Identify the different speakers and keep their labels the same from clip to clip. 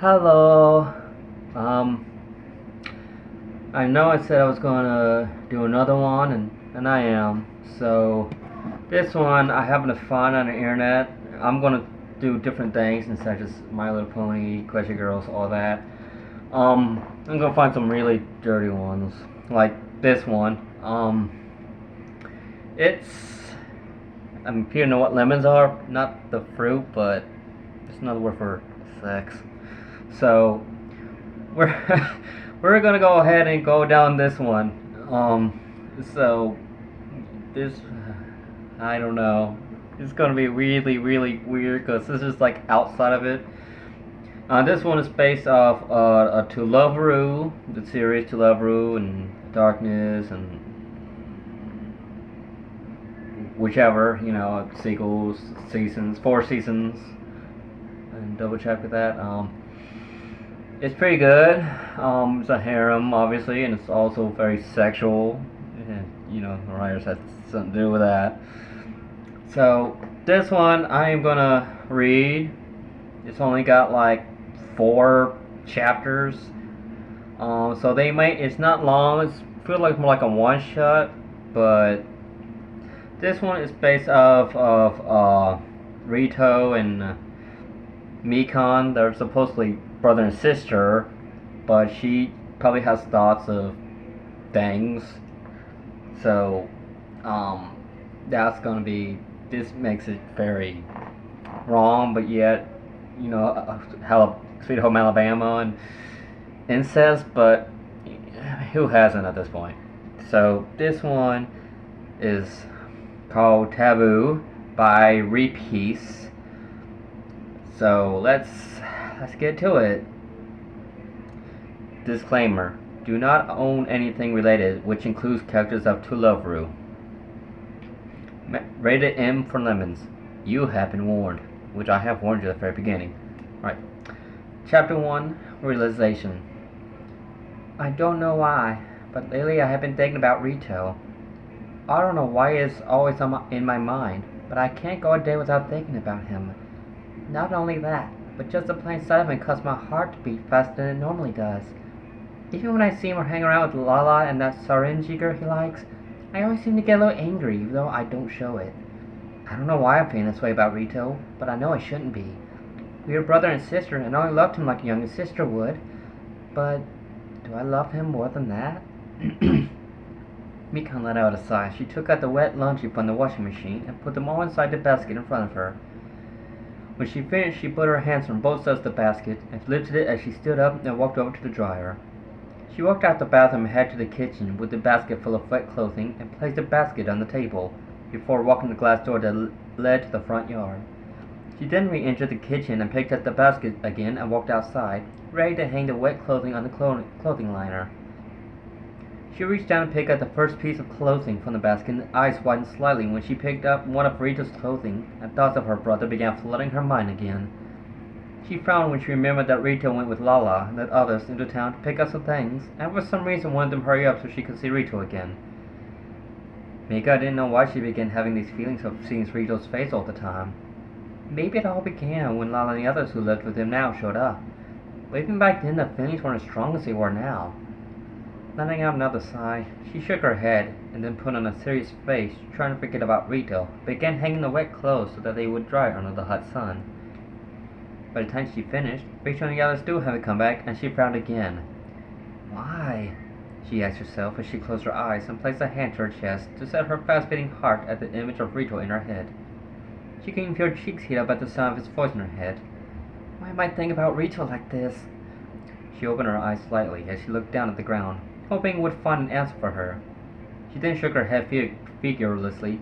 Speaker 1: Hello. Um, I know I said I was gonna do another one, and I am. So, this one I happen to find on the internet. I'm gonna do different things instead of just My Little Pony, Question Girls, all that. I'm gonna find some really dirty ones, like this one. It's. If you know what lemons are, not the fruit, but it's another word for sex. So, we're we're gonna go ahead and go down this one. So this I don't know. It's gonna be really weird because this is like outside of it. This one is based off to Loveru, the series to Loveru and Darkness and whichever sequels, seasons, 4 seasons, and double check with that. It's pretty good. It's a harem, obviously, and it's also very sexual. And, the writers had something to do with that. So, this one I am gonna read. It's only got like 4 chapters. So it's not long. It feels like more like a one-shot, but this one is based off of Rito and Mikon. They're supposedly brother and sister, but she probably has thoughts of things. So, that's gonna be. This makes it very wrong, but yet, Sweet Home Alabama and incest, but who hasn't at this point? So, this one is called Taboo by Repiece. So, let's get to it. Disclaimer: do not own anything related, which includes characters of To Loveru. Rated M for lemons. You have been warned, which I have warned you at the very beginning. Right. Chapter 1: Realization. I don't know why, but lately I have been thinking about Rito. I don't know why it's always in my mind, but I can't go a day without thinking about him. Not only that, but just the plain sight of him causes my heart to beat faster than it normally does. Even when I see him or hang around with Lala and that Sarenji girl he likes, I always seem to get a little angry, even though I don't show it. I don't know why I'm feeling this way about Rito, but I know I shouldn't be. We are brother and sister, and I only loved him like a younger sister would. But do I love him more than that? Mikan let out a sigh. She took out the wet laundry from the washing machine and put them all inside the basket in front of her. When she finished, she put her hands on both sides of the basket and lifted it as she stood up and walked over to the dryer. She walked out the bathroom and headed to the kitchen with the basket full of wet clothing and placed the basket on the table before walking the glass door that led to the front yard. She then re-entered the kitchen and picked up the basket again and walked outside, ready to hang the wet clothing on the clothing liner. She reached down and picked up the first piece of clothing from the basket, and eyes widened slightly when she picked up one of Rito's clothing, and thoughts of her brother began flooding her mind again. She frowned when she remembered that Rito went with Lala and the others into town to pick up some things, and for some reason wanted them to hurry up so she could see Rito again. Mika didn't know why she began having these feelings of seeing Rito's face all the time. Maybe it all began when Lala and the others who lived with him now showed up. But even back then the feelings weren't as strong as they were now. Letting out another sigh, she shook her head and then put on a serious face, trying to forget about Rito, began hanging the wet clothes so that they would dry under the hot sun. By the time she finished, Rachel and the others still hadn't come back, and she frowned again. Why? She asked herself as she closed her eyes and placed a hand to her chest to set her fast-beating heart at the image of Rito in her head. She could even feel her cheeks heat up at the sound of his voice in her head. Why am I thinking about Rito like this? She opened her eyes slightly as she looked down at the ground, hoping it would find an answer for her. She then shook her head vigorously,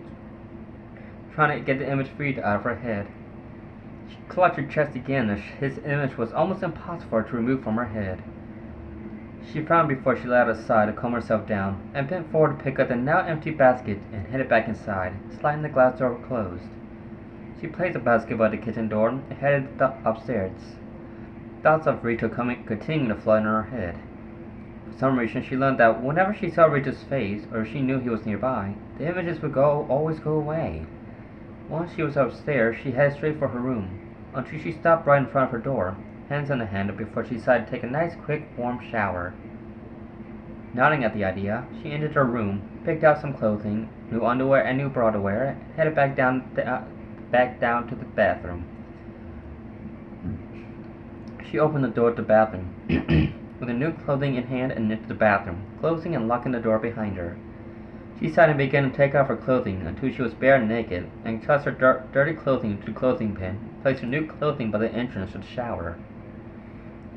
Speaker 1: trying to get the image of Rito out of her head. She clutched her chest again as his image was almost impossible for her to remove from her head. She frowned before she laid aside to calm herself down, and bent forward to pick up the now empty basket and headed back inside, sliding the glass door closed. She placed the basket by the kitchen door and headed upstairs. Thoughts of Rito continuing to flood in her head. For some reason, she learned that whenever she saw Rito's face, or if she knew he was nearby, the images would always go away. Once she was upstairs, she headed straight for her room, until she stopped right in front of her door. hands in the handle before she decided to take a nice, quick, warm shower. Nodding at the idea, she entered her room, picked out some clothing, new underwear and new bra to wear, and headed back down to the bathroom. She opened the door to the bathroom with her new clothing in hand and entered the bathroom, closing and locking the door behind her. She sighed and began to take off her clothing until she was bare and naked, and tossed her dirty clothing into the clothing bin, placed her new clothing by the entrance to the shower.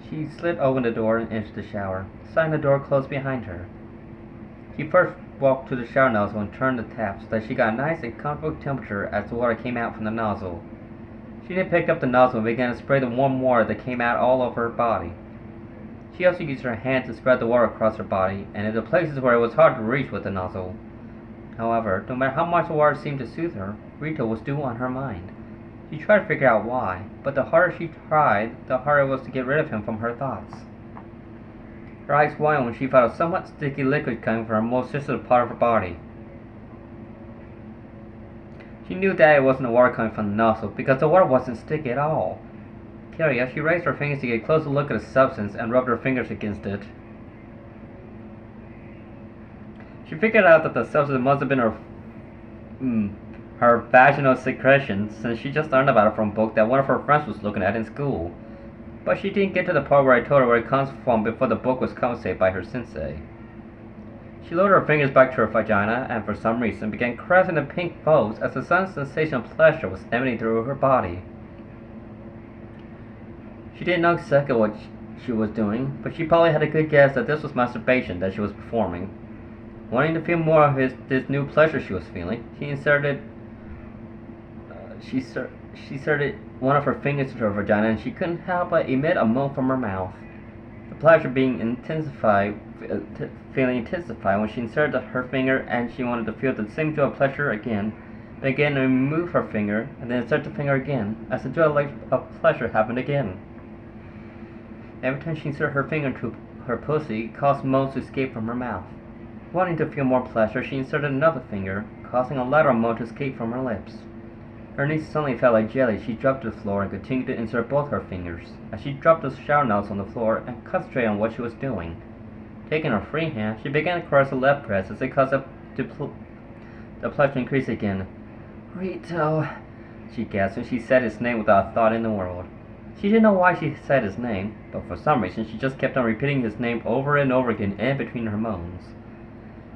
Speaker 1: She slid open the door and entered the shower, slamming the door closed behind her. She first walked to the shower nozzle and turned the tap so that she got a nice and comfortable temperature as the water came out from the nozzle. She then picked up the nozzle and began to spray the warm water that came out all over her body. She also used her hand to spread the water across her body and in the places where it was hard to reach with the nozzle. However, no matter how much the water seemed to soothe her, Rito was still on her mind. She tried to figure out why, but the harder she tried, the harder it was to get rid of him from her thoughts. Her eyes widened when she felt a somewhat sticky liquid coming from her most sensitive part of her body. She knew that it wasn't the water coming from the nozzle, because the water wasn't sticky at all. Curious, she raised her fingers to get a closer look at the substance and rubbed her fingers against it. She figured out that the substance must have been her vaginal secretion, since she just learned about it from a book that one of her friends was looking at in school. But she didn't get to the part where I told her where it comes from before the book was confiscated by her sensei. She lowered her fingers back to her vagina and for some reason began caressing the pink folds as a sudden sensation of pleasure was emanating through her body. She didn't know exactly what she was doing, but she probably had a good guess that this was masturbation that she was performing. Wanting to feel more of this new pleasure she was feeling, she inserted one of her fingers into her vagina, and she couldn't help but emit a moan from her mouth. The pleasure feeling intensified when she inserted her finger, and she wanted to feel the same joy of pleasure again. Began to remove her finger, and then insert the finger again, as the joy of pleasure happened again. Every time she inserted her finger into her pussy, it caused moans to escape from her mouth. Wanting to feel more pleasure, she inserted another finger, causing a lateral moan to escape from her lips. Her knees suddenly felt like jelly. She dropped to the floor and continued to insert both her fingers, as she dropped the shower nozzle on the floor and concentrated on what she was doing. Taking her free hand, she began to caress the left breast as it caused the pleasure to increase again. "Rito," she gasped when she said his name without a thought in the world. She didn't know why she said his name, but for some reason she just kept on repeating his name over and over again in between her moans.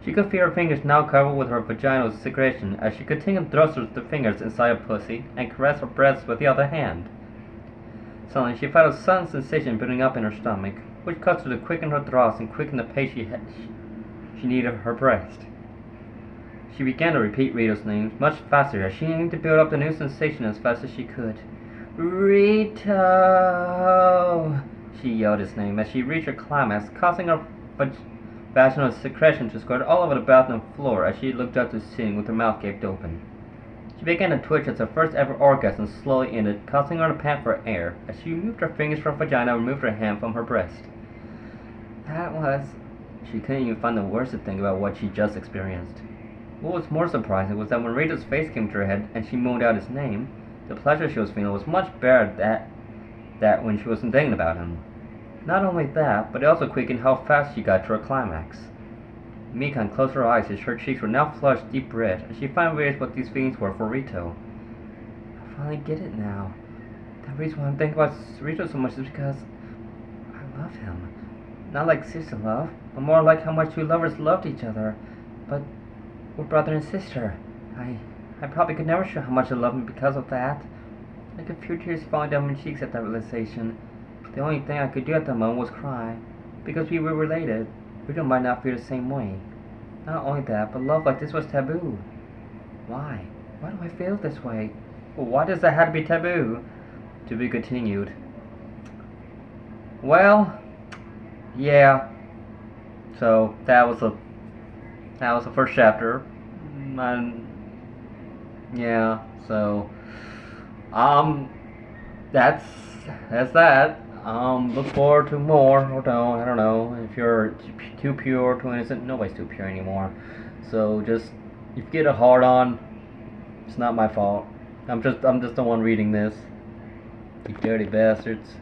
Speaker 1: She could feel her fingers now covered with her vaginal secretion as she continued to thrust the fingers inside her pussy and caress her breasts with the other hand. Suddenly she felt a sudden sensation building up in her stomach, which caused her to quicken her thrust and quicken the pace she needed her breast. She began to repeat Rito's name much faster as she needed to build up the new sensation as fast as she could. "Rito!" She yelled his name as she reached her climax, causing her vaginal secretion to squirt all over the bathroom floor as she looked up to the ceiling with her mouth gaped open. She began to twitch as her first ever orgasm slowly ended, causing her to pant for air as she removed her fingers from her vagina and removed her hand from her breast. She couldn't even find the words to think about what she just experienced. What was more surprising was that when Rita's face came to her head and she moaned out his name, the pleasure she was feeling was much better than when she wasn't thinking about him. Not only that, but it also quickened how fast she got to her climax. Mikan closed her eyes as her cheeks were now flushed deep red as she finally realized what these feelings were for Rito. "I finally get it now. The reason why I'm thinking about Rito so much is because I love him. Not like sister love, but more like how much two lovers loved each other. But we're brother and sister. I probably could never show how much I love him because of that." I could feel tears falling down my cheeks at that realization. The only thing I could do at the moment was cry, because we were related. Rito might not feel the same way. Not only that, but love like this was taboo. Why? Why do I feel this way? Well, why does that have to be taboo? To be continued. Well, yeah. So that was the first chapter. And yeah, so that's that. Look forward to more, or don't, I don't know. If you're too pure, too innocent, nobody's too pure anymore. So just, if you get a hard on, it's not my fault. I'm just the one reading this. You dirty bastards.